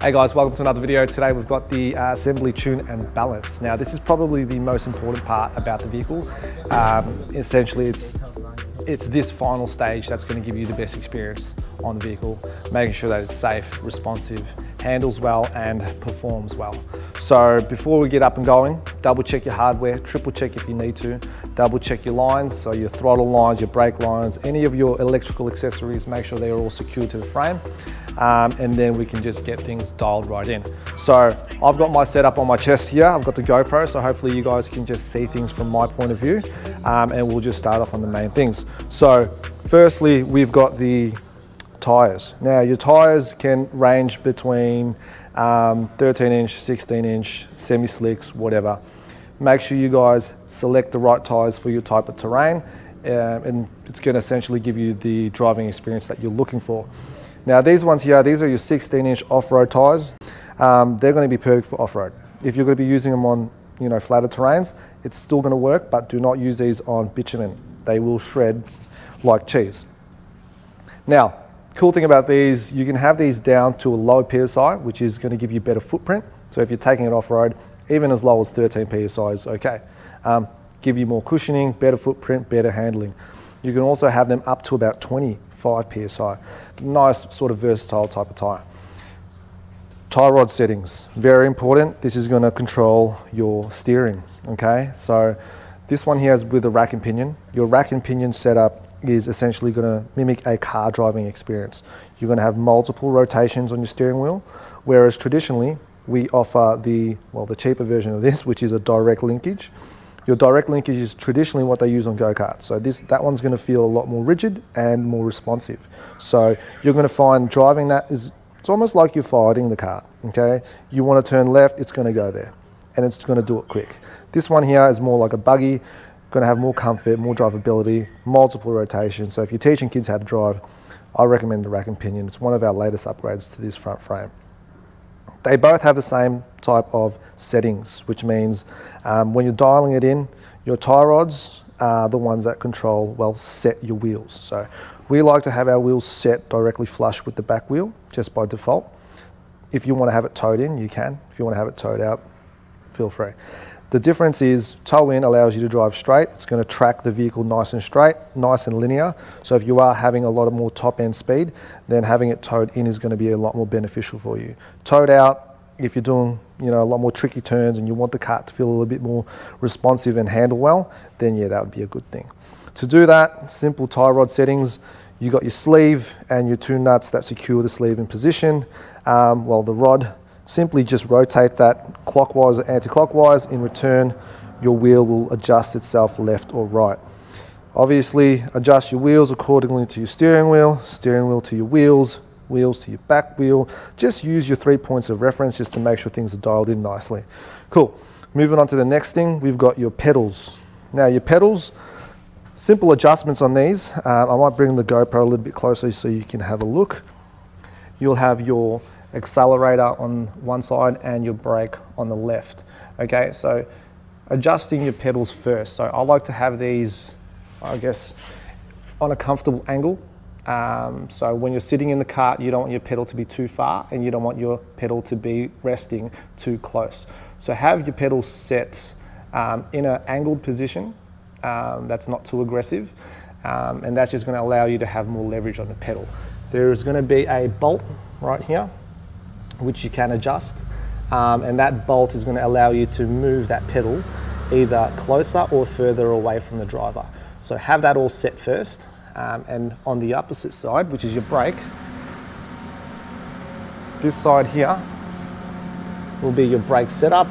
Hey guys, welcome to another video. Today we've got the assembly, tune and balance. Now this is probably the most important part about the vehicle. Essentially it's this final stage that's going to give you the best experience on the vehicle, making sure that it's safe, responsive, handles well and performs well. So before we get up and going, double check your hardware, triple check if you need to, double check your lines, so your throttle lines, your brake lines, any of your electrical accessories, make sure they're all secured to the frame. And then we can just get things dialed right in. So I've got my setup on my chest here. I've got the GoPro, so hopefully you guys can just see things from my point of view. And we'll just start off on the main things. So firstly, we've got the tires. Now your tires can range between 13-inch, 16-inch, semi-slicks, whatever. Make sure you guys select the right tires for your type of terrain, and it's going to essentially give you the driving experience that you're looking for. Now these ones here, these are your 16-inch off-road tires. They're going to be perfect for off-road. If you're going to be using them on, flatter terrains, it's still going to work, but do not use these on bitumen. They will shred like cheese. Now, cool thing about these, you can have these down to a low PSI, which is going to give you better footprint. So if you're taking it off-road, even as low as 13 PSI is okay. Give you more cushioning, better footprint, better handling. You can also have them up to about 25 PSI. Nice sort of versatile type of tire. Tie rod settings, very important. This is going to control your steering, okay? So this one here is with a rack and pinion. Your rack and pinion setup is essentially going to mimic a car driving experience. You're going to have multiple rotations on your steering wheel, whereas traditionally we offer the cheaper version of this, which is a direct linkage. Your direct linkage is traditionally what they use on go-karts. So that one's going to feel a lot more rigid and more responsive. So you're going to find driving that it's almost like you're fighting the kart, okay? You want to turn left, it's going to go there, and it's going to do it quick. This one here is more like a buggy, going to have more comfort, more drivability, multiple rotations. So if you're teaching kids how to drive, I recommend the rack and pinion. It's one of our latest upgrades to this front frame. They both have the same type of settings, which means when you're dialing it in, your tie rods are the ones that set your wheels. So we like to have our wheels set directly flush with the back wheel, just by default. If you want to have it towed in, you can. If you want to have it towed out, feel free. The difference is toe in allows you to drive straight. It's going to track the vehicle nice and straight, nice and linear. So if you are having a lot of more top end speed, then having it towed in is going to be a lot more beneficial for you. Towed out, if you're doing a lot more tricky turns and you want the kart to feel a little bit more responsive and handle well, then yeah, that would be a good thing. To do that, simple tie rod settings. You got your sleeve and your two nuts that secure the sleeve in position. The rod, simply just rotate that clockwise or anti-clockwise. In return, your wheel will adjust itself left or right. Obviously, adjust your wheels accordingly to your steering wheel to your wheels to your back wheel. Just use your 3 points of reference just to make sure things are dialed in nicely. Cool. Moving on to the next thing, we've got your pedals. Now your pedals, simple adjustments on these. I might bring the GoPro a little bit closer so you can have a look. You'll have your accelerator on one side and your brake on the left. Okay, so adjusting your pedals first. So I like to have these, I guess, on a comfortable angle. So when you're sitting in the cart, you don't want your pedal to be too far and you don't want your pedal to be resting too close. So have your pedals set in an angled position that's not too aggressive, and that's just going to allow you to have more leverage on the pedal. There is going to be a bolt right here which you can adjust, and that bolt is going to allow you to move that pedal either closer or further away from the driver. So have that all set first, and on the opposite side, which is your brake, this side here will be your brake setup.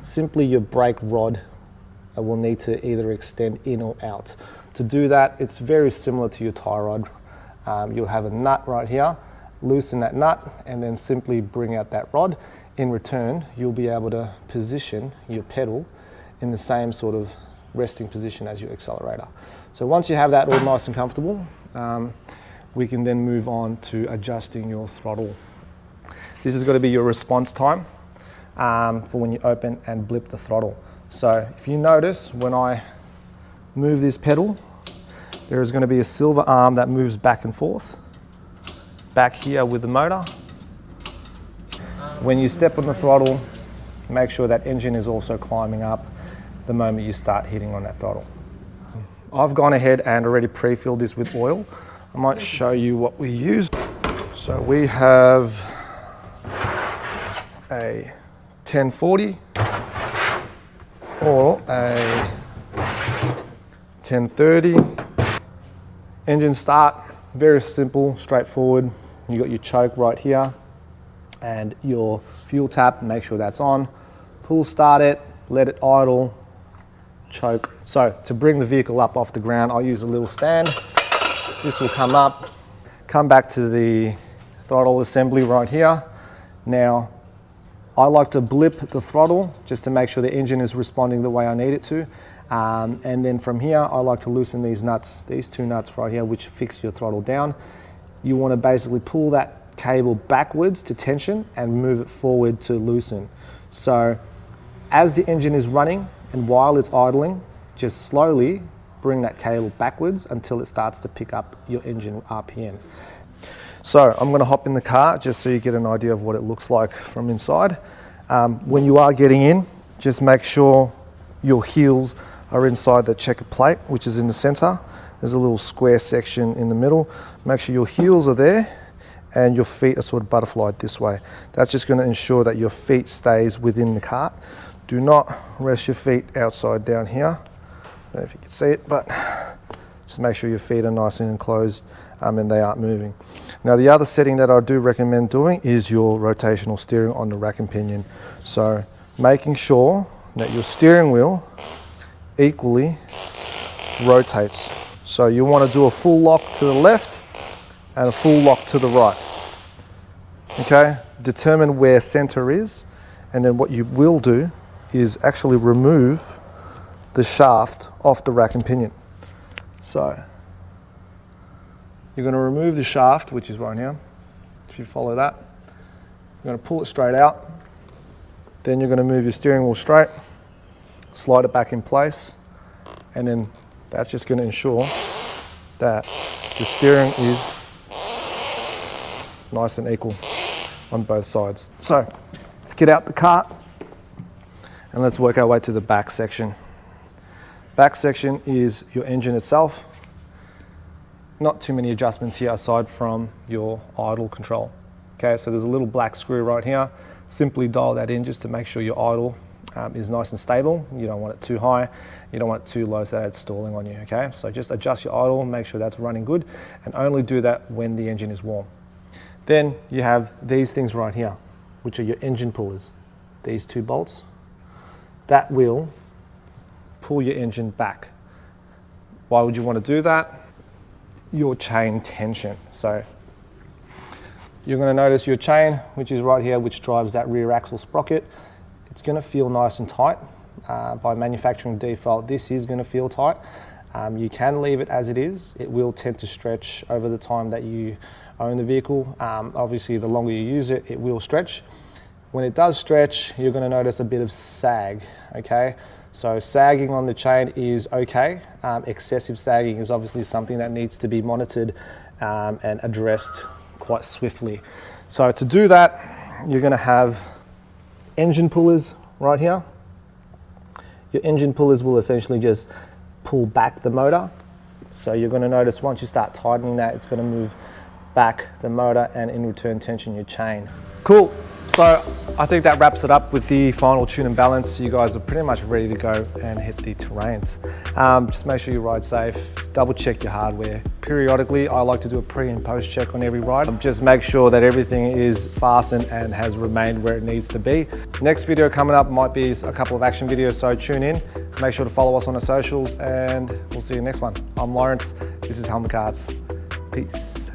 Simply your brake rod will need to either extend in or out. To do that, it's very similar to your tie rod. You'll have a nut right here, loosen that nut and then simply bring out that rod. In return, you'll be able to position your pedal in the same sort of resting position as your accelerator. So once you have that all nice and comfortable, we can then move on to adjusting your throttle. This is going to be your response time for when you open and blip the throttle. So if you notice, when I move this pedal, there is going to be a silver arm that moves back and forth. Back here with the motor, When you step on the throttle, make sure that engine is also climbing up the moment you start hitting on that throttle. I've gone ahead and already pre-filled this with oil. I might show you what we used. So we have a 1040 or a 1030. Engine start, very simple, straightforward. You got your choke right here and your fuel tap, make sure that's on. Pull start it, let it idle, choke. So to bring the vehicle up off the ground, I'll use a little stand. This will come up, come back to the throttle assembly right here. Now, I like to blip the throttle just to make sure the engine is responding the way I need it to. And then from here, I like to loosen these nuts, these two nuts right here, which fix your throttle down. You want to basically pull that cable backwards to tension and move it forward to loosen. So as the engine is running and while it's idling, just slowly bring that cable backwards until it starts to pick up your engine RPM. So I'm going to hop in the car just so you get an idea of what it looks like from inside. When you are getting in, just make sure your heels are inside the checker plate, which is in the center. There's a little square section in the middle. Make sure your heels are there and your feet are sort of butterflied this way. That's just going to ensure that your feet stays within the cart. Do not rest your feet outside down here. I don't know if you can see it, but just make sure your feet are nice and enclosed and they aren't moving. Now the other setting that I do recommend doing is your rotational steering on the rack and pinion. So making sure that your steering wheel equally rotates. So you want to do a full lock to the left and a full lock to the right. Okay, determine where center is, and then what you will do is actually remove the shaft off the rack and pinion. So you're going to remove the shaft, which is right here. If you follow that, you're going to pull it straight out. Then you're going to move your steering wheel straight, slide it back in place, and then that's just going to ensure that the steering is nice and equal on both sides. So let's get out the cart and let's work our way to the back section. Back section is your engine itself. Not too many adjustments here aside from your idle control. Okay, so there's a little black screw right here. Simply dial that in just to make sure your idle is nice and stable. You don't want it too high, you don't want it too low so that it's stalling on you, okay? So just adjust your idle, make sure that's running good, and only do that when the engine is warm. Then you have these things right here, which are your engine pullers. These two bolts. That will pull your engine back. Why would you want to do that? Your chain tension. So you're going to notice your chain, which is right here, which drives that rear axle sprocket. It's going to feel nice and tight. By manufacturing default, this is going to feel tight. You can leave it as it is. It will tend to stretch over the time that you own the vehicle. Obviously, the longer you use it, it will stretch. When it does stretch, you're going to notice a bit of sag, okay? So sagging on the chain is okay. Excessive sagging is obviously something that needs to be monitored and addressed quite swiftly. So to do that, you're going to have engine pullers right here. Your engine pullers will essentially just pull back the motor. So you're going to notice once you start tightening that, it's going to move back the motor and in return tension your chain. Cool. So I think that wraps it up with the final tune and balance. You guys are pretty much ready to go and hit the terrains. Just make sure you ride safe, double check your hardware. Periodically, I like to do a pre and post check on every ride. Just make sure that everything is fastened and has remained where it needs to be. Next video coming up might be a couple of action videos, so tune in. Make sure to follow us on our socials and we'll see you next one. I'm Lawrence, this is Helmetkarts. Peace.